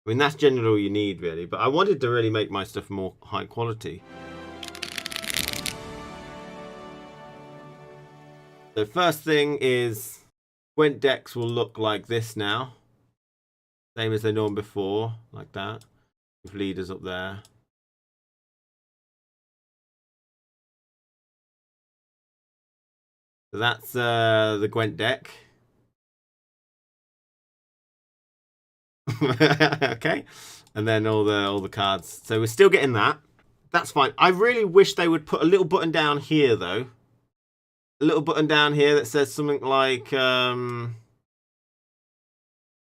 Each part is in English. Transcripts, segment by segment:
I mean, that's generally all you need, really. But I wanted to really make my stuff more high quality. The first thing is Gwent decks will look like this now. Same as they know before, like that. With leaders up there. So that's the Gwent deck. Okay, and then all the cards. So we're still getting that. That's fine. I really wish they would put a little button down here, though. A little button down here that says something like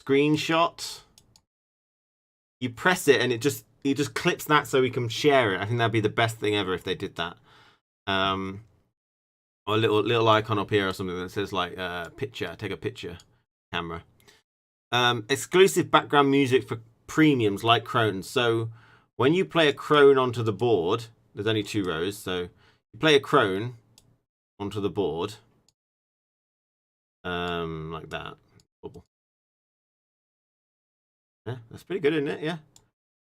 screenshot. You press it and it just clips that so we can share it. I think that'd be the best thing ever if they did that. Or a little icon up here or something that says like picture, take a picture, camera. Exclusive background music for premiums like crones. So when you play a crone onto the board, there's only 2 rows. So you play a crone onto the board, like that. Bubble. Yeah, that's pretty good, isn't it? Yeah,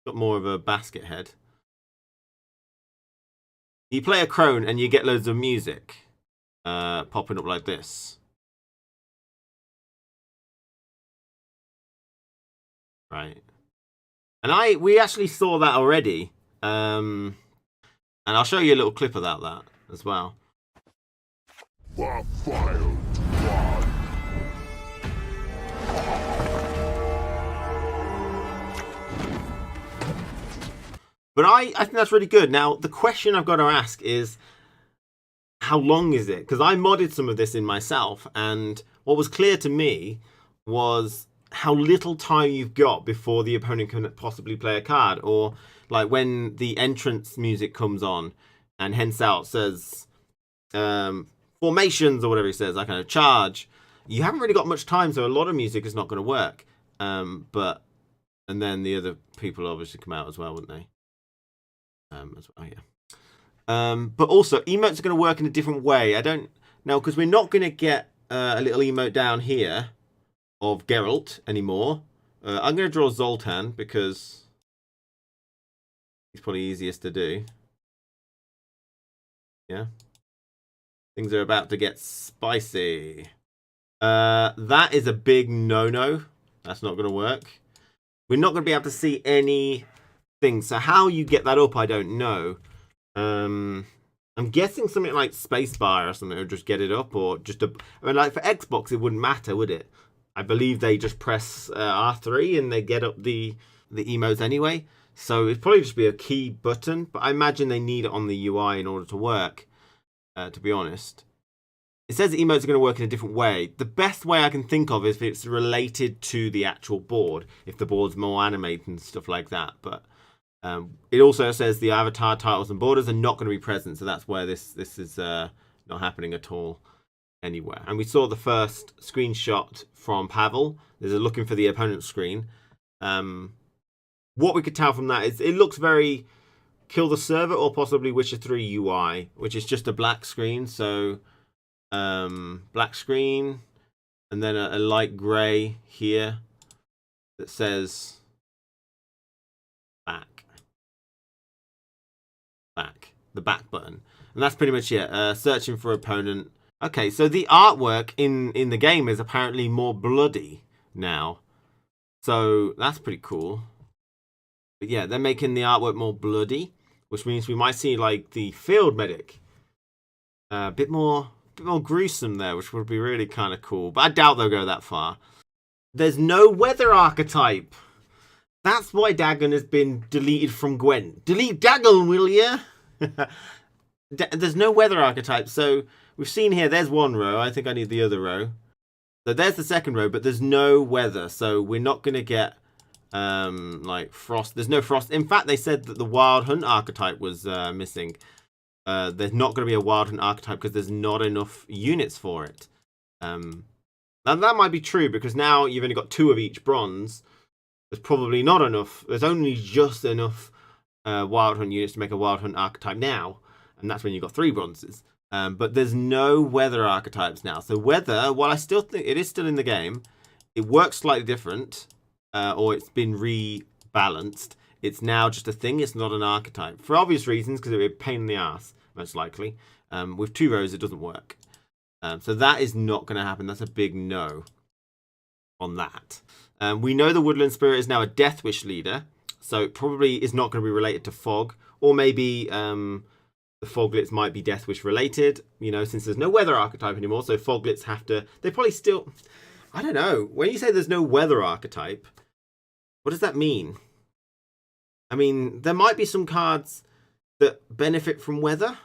got more of a basket head. You play a crone and you get loads of music popping up like this. Right. And we actually saw that already. And I'll show you a little clip about that as well. But I think that's really good. Now, the question I've got to ask is, how long is it? Because I modded some of this in myself, and what was clear to me was how little time you've got before the opponent can possibly play a card. Or like when the entrance music comes on and hence out says formations or whatever he says, like kind of charge. You haven't really got much time, so a lot of music is not going to work. And then the other people obviously come out as well, wouldn't they? As well, yeah. But also, emotes are going to work in a different way. I don't know, because we're not going to get a little emote down here of Geralt anymore. I'm going to draw Zoltan because he's probably easiest to do. Yeah. Things are about to get spicy. That is a big no-no. That's not going to work. We're not going to be able to see any things. So how you get that up, I don't know. I'm guessing something like spacebar or something would just get it up, or just I mean, like for Xbox, it wouldn't matter, would it? I believe they just press R3 and they get up the emotes anyway. So it'd probably just be a key button, but I imagine they need it on the UI in order to work, to be honest. It says the emotes are going to work in a different way. The best way I can think of is if it's related to the actual board, if the board's more animated and stuff like that. But it also says the avatar titles and borders are not going to be present, so that's where this is not happening at all anywhere. And we saw the first screenshot from Pavel. There's a looking for the opponent's screen. What we could tell from that is it looks very Kill the Server or possibly Witcher 3 UI, which is just a black screen. So black screen and then a light grey here that says back, the back button, and that's pretty much it. Searching for opponent. Okay, so the artwork in the game is apparently more bloody now, so that's pretty cool. But yeah, they're making the artwork more bloody, which means we might see like the field medic a bit more gruesome there, which would be really kind of cool, but I doubt they'll go that far. There's no weather archetype. That's why Dagon has been deleted from Gwent. Delete Dagon, will ya? There's no weather archetype. So we've seen here, there's one row. I think I need the other row. So there's the second row, but there's no weather. So we're not going to get like frost. There's no frost. In fact, they said that the Wild Hunt archetype was missing. There's not going to be a Wild Hunt archetype because there's not enough units for it. Now that might be true because now you've only got 2 of each bronze. There's probably not enough. There's only just enough Wild Hunt units to make a Wild Hunt archetype now. And that's when you've got 3 bronzes. But there's no weather archetypes now. So weather, while I still think it is still in the game, it works slightly different. Or it's been rebalanced balanced. It's now just a thing. It's not an archetype. For obvious reasons, because it would be a pain in the ass, most likely. With 2 rows, it doesn't work. So that is not going to happen. That's a big no on that. We know the Woodland Spirit is now a Death Wish leader. So it probably is not going to be related to Fog. Or maybe the Foglets might be Death Wish related. You know, since there's no Weather archetype anymore. So Foglets have to... They probably still... I don't know. When you say there's no Weather archetype, what does that mean? I mean, there might be some cards that benefit from Weather.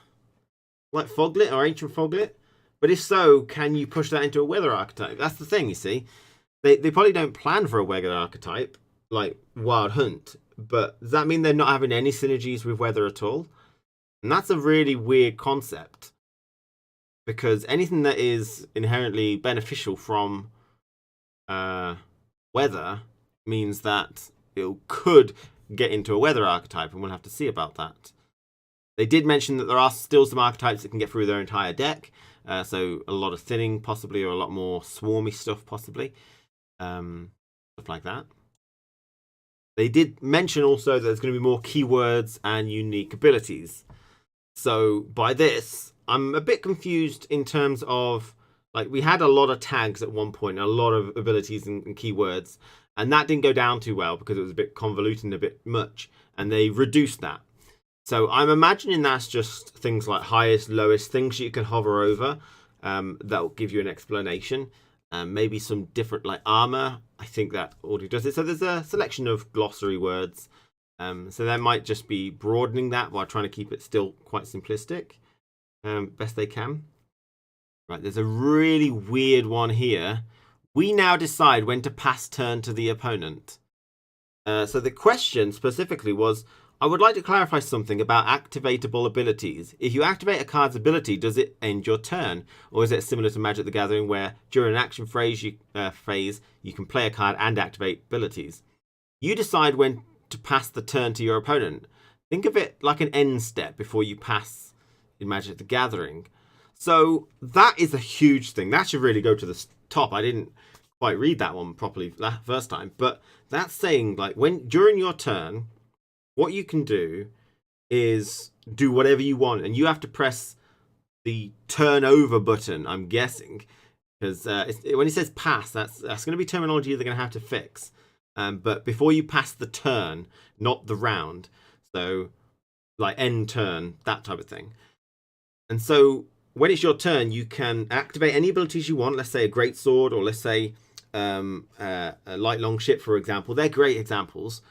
Like Foglet or Ancient Foglet. But if so, can you push that into a Weather archetype? That's the thing, you see. They probably don't plan for a Weather archetype, like Wild Hunt. But does that mean they're not having any synergies with Weather at all? And that's a really weird concept. Because anything that is inherently beneficial from Weather means that it could get into a Weather archetype, and we'll have to see about that. They did mention that there are still some archetypes that can get through their entire deck. So a lot of thinning, possibly, or a lot more swarmy stuff, possibly. Stuff like that. They did mention also that there's going to be more keywords and unique abilities. So by this, I'm a bit confused in terms of, like, we had a lot of tags at one point, a lot of abilities and keywords, and that didn't go down too well because it was a bit convoluted and a bit much, and they reduced that. So I'm imagining that's just things like highest, lowest, things you can hover over that will give you an explanation. Maybe some different, like armor. I think that already does it. So there's a selection of glossary words. So they might just be broadening that while trying to keep it still quite simplistic. Best they can. Right, there's a really weird one here. We now decide when to pass turn to the opponent. So the question specifically was, I would like to clarify something about activatable abilities. If you activate a card's ability, does it end your turn? Or is it similar to Magic the Gathering where during an action phase you can play a card and activate abilities? You decide when to pass the turn to your opponent. Think of it like an end step before you pass in Magic the Gathering. So that is a huge thing. That should really go to the top. I didn't quite read that one properly that first time. But that's saying, like, when during your turn, what you can do is do whatever you want, and you have to press the turn over button, I'm guessing, because when it says pass, that's going to be terminology they're going to have to fix. But before you pass the turn, not the round, so like end turn, that type of thing. And so when it's your turn, you can activate any abilities you want. Let's say a greatsword, or let's say a light long ship, for example. They're great examples.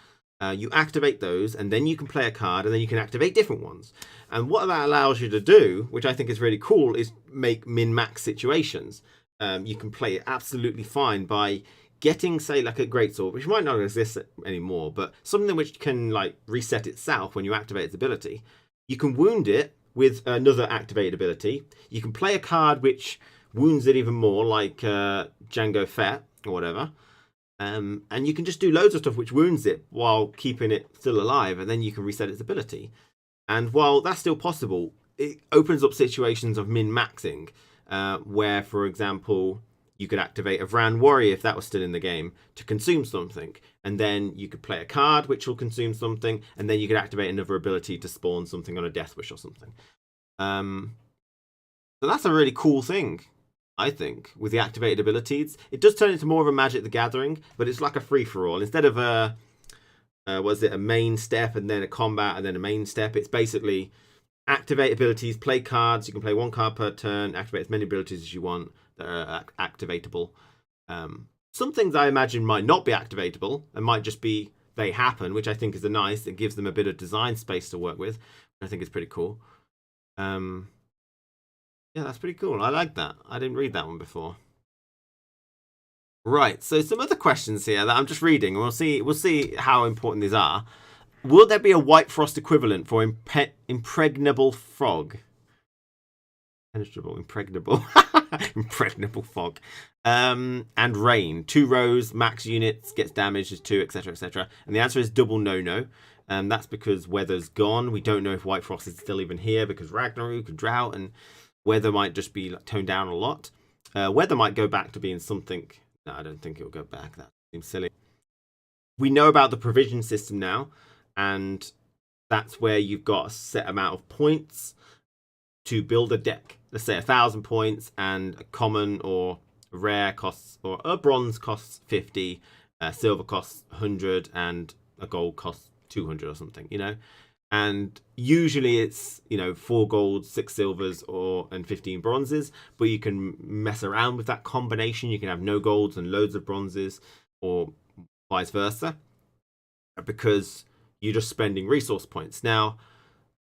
You activate those, and then you can play a card, and then you can activate different ones. And what that allows you to do, which I think is really cool, is make min-max situations. You can play it absolutely fine by getting, say, like a greatsword, which might not exist anymore, but something which can like reset itself when you activate its ability. You can wound it with another activated ability. You can play a card which wounds it even more, like Django Fett or whatever. And you can just do loads of stuff which wounds it while keeping it still alive, and then you can reset its ability. And while that's still possible, it opens up situations of min-maxing, where, for example, you could activate a Vran Warrior if that was still in the game to consume something, and then you could play a card which will consume something, and then you could activate another ability to spawn something on a Death Wish or something. So that's a really cool thing, I think, with the activated abilities. It does turn into more of a Magic the Gathering, but it's like a free-for-all. Instead of a main step and then a combat and then a main step, it's basically activate abilities, play cards. You can play one card per turn, activate as many abilities as you want that are activatable. Some things I imagine might not be activatable and might just be they happen, which I think is nice. It gives them a bit of design space to work with. I think it's pretty cool. Yeah, that's pretty cool. I like that. I didn't read that one before. Right, so some other questions here that I'm just reading. We'll see how important these are. Will there be a White Frost equivalent for impregnable frog? Impenetrable, impregnable, impregnable fog. And rain. 2 rows, max units, gets damaged is 2, etc., etc. And the answer is double no. That's because weather's gone. We don't know if White Frost is still even here because Ragnarok and drought, and weather might just be toned down a lot. Weather might go back to being something. No, I don't think it'll go back. That seems silly. we know about the provision system now, and that's where you've got a set amount of points to build a deck. Let's say 1,000 points, and a common or a rare costs, or a bronze costs 50, silver costs 100, and a gold costs 200 or something, you know. And usually it's, you know, 4 golds, 6 silvers, and 15 bronzes. But you can mess around with that combination. You can have no golds and loads of bronzes, or vice versa, because you're just spending resource points. Now,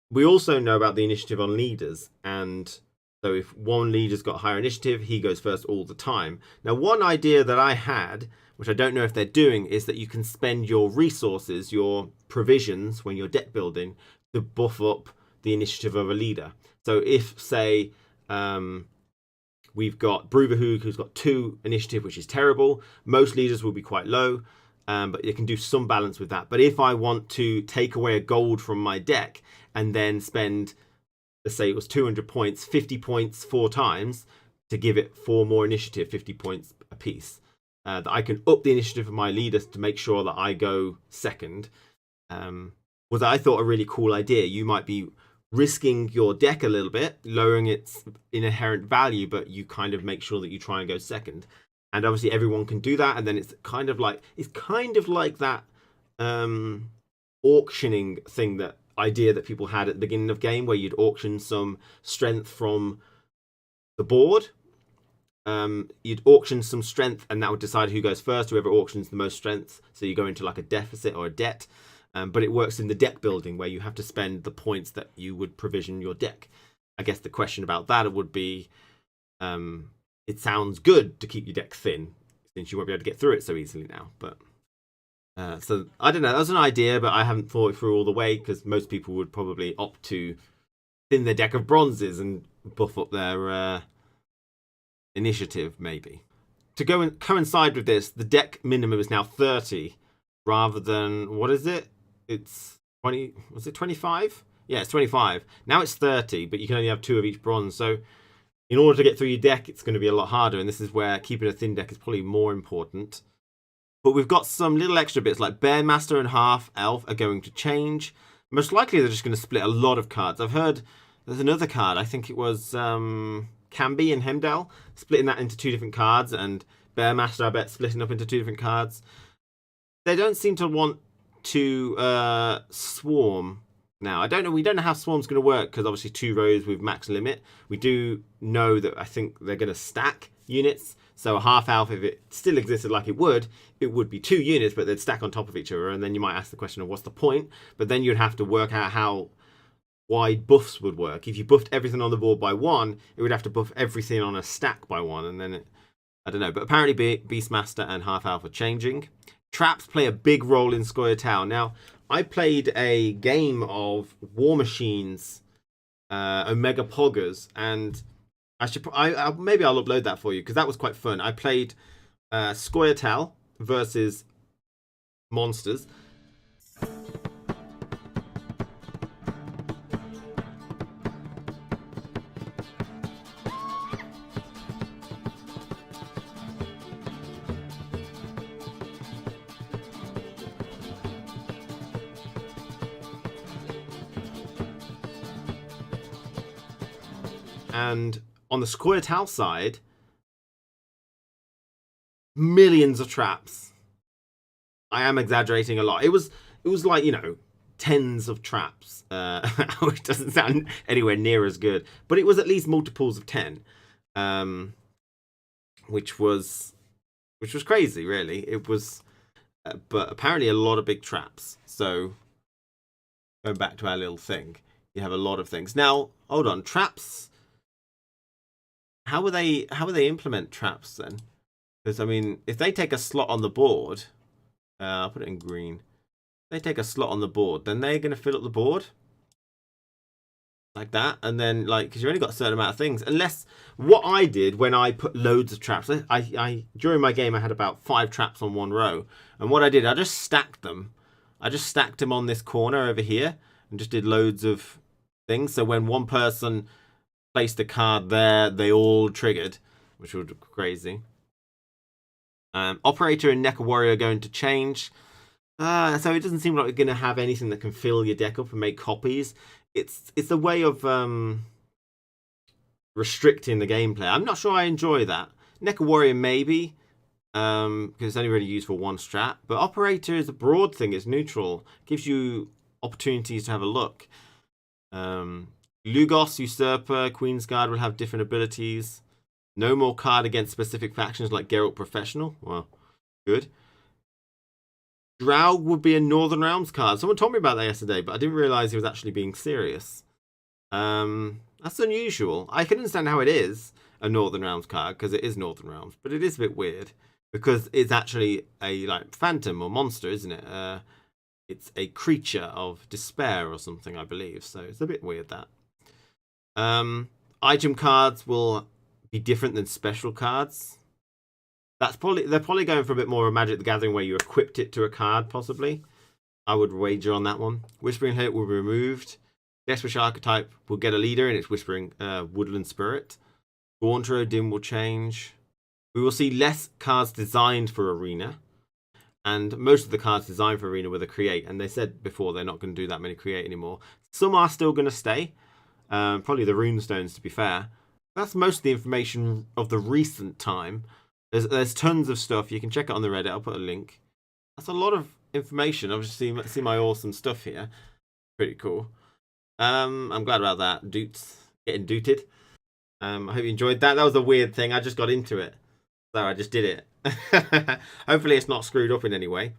we also know about the initiative on leaders, and so if one leader's got higher initiative, he goes first all the time. Now, one idea that I had, which I don't know if they're doing, is that you can spend your resources, your provisions, when you're deck building, to buff up the initiative of a leader. So if, say, we've got Bruverhoog, who's got 2 initiative, which is terrible, most leaders will be quite low, but you can do some balance with that. But if I want to take away a gold from my deck and then spend, let's say it was 200 points, 50 points 4 times to give it 4 more initiative, 50 points a piece, that I can up the initiative of my leaders to make sure that I go second, was, I thought, a really cool idea. You might be risking your deck a little bit, lowering its inherent value, but you kind of make sure that you try and go second. And obviously everyone can do that, and then it's kind of like that auctioning thing, that idea that people had at the beginning of game, where you'd auction some strength from the board. You'd auction some strength, and that would decide who goes first, whoever auctions the most strength. So you go into like a deficit or a debt. But it works in the deck building, where you have to spend the points that you would provision your deck. I guess the question about that would be, it sounds good to keep your deck thin, since you won't be able to get through it so easily now. But so I don't know, that was an idea, but I haven't thought it through all the way, because most people would probably opt to thin their deck of bronzes and buff up their initiative, maybe. To go and coincide with this, the deck minimum is now 30 rather than, what is it? It's 20, was it 25? Yeah, it's 25. Now it's 30, but you can only have 2 of each bronze. So in order to get through your deck, it's going to be a lot harder. And this is where keeping a thin deck is probably more important. But we've got some little extra bits, like Bearmaster and Half Elf are going to change. Most likely they're just going to split a lot of cards. I've heard there's another card, I think it was Camby and Hemdell, splitting that into 2 different cards. And Bearmaster, I bet, splitting up into 2 different cards. They don't seem to want to swarm now. I don't know. We don't know how swarm's going to work, because obviously 2 rows with max limit. We do know that I think they're going to stack units. So a half elf, if it still existed like it would be 2 units, but they'd stack on top of each other. And then you might ask the question of what's the point? But then you'd have to work out how wide buffs would work. If you buffed everything on the board by 1, it would have to buff everything on a stack by 1, and then I don't know. But apparently Beastmaster and half elf are changing. Traps play a big role in Scoia'tael. Now, I played a game of War Machines, Omega Poggers, and maybe I'll upload that for you, because that was quite fun. I played Scoia'tael versus monsters. And on the Scoia'tael side, millions of traps. I am exaggerating a lot. It was like, you know, tens of traps, which doesn't sound anywhere near as good, but it was at least multiples of 10, which was crazy, really. It was, but apparently a lot of big traps. So going back to our little thing, you have a lot of things. Now, hold on, traps. How will they implement traps then? Because I mean, if they take a slot on the board, I'll put it in green. If they take a slot on the board, then they're going to fill up the board like that, and then like, because you only got a certain amount of things. Unless what I did when I put loads of traps, I during my game I had about 5 traps on 1 row, and what I did, I just stacked them. I just stacked them on this corner over here, and just did loads of things. So when one person placed a card there, they all triggered, which was crazy. Operator and Neca Warrior are going to change. So it doesn't seem like you're going to have anything that can fill your deck up and make copies. It's a way of restricting the gameplay. I'm not sure I enjoy that. Neca Warrior maybe, because it's only really used for one strat. But Operator is a broad thing. It's neutral. Gives you opportunities to have a look. Lugos, Usurper, Queensguard will have different abilities. No more card against specific factions like Geralt Professional. Well, good. Drow would be a Northern Realms card. Someone told me about that yesterday, but I didn't realise he was actually being serious. That's unusual. I can understand how it is a Northern Realms card, because it is Northern Realms, but it is a bit weird, because it's actually a phantom or monster, isn't it? It's a creature of despair or something, I believe, so it's a bit weird, that. Item cards will be different than special cards. They're probably going for a bit more of Magic the Gathering where you equipped it to a card, possibly. I would wager on that one. Whispering Hit will be removed. Deathwish Archetype will get a leader, and it's Whispering Woodland Spirit. Gaunter Dim will change. We will see less cards designed for Arena. And most of the cards designed for Arena were the Create. And they said before they're not going to do that many Create anymore. Some are still going to stay. Probably the Runestones, to be fair. That's most of the information of the recent time. There's tons of stuff. You can check it on the Reddit. I'll put a link. That's a lot of information. Obviously, see my awesome stuff here. Pretty cool. I'm glad about that. Getting dooted. I hope you enjoyed that. That was a weird thing. I just got into it. So I just did it. Hopefully it's not screwed up in any way.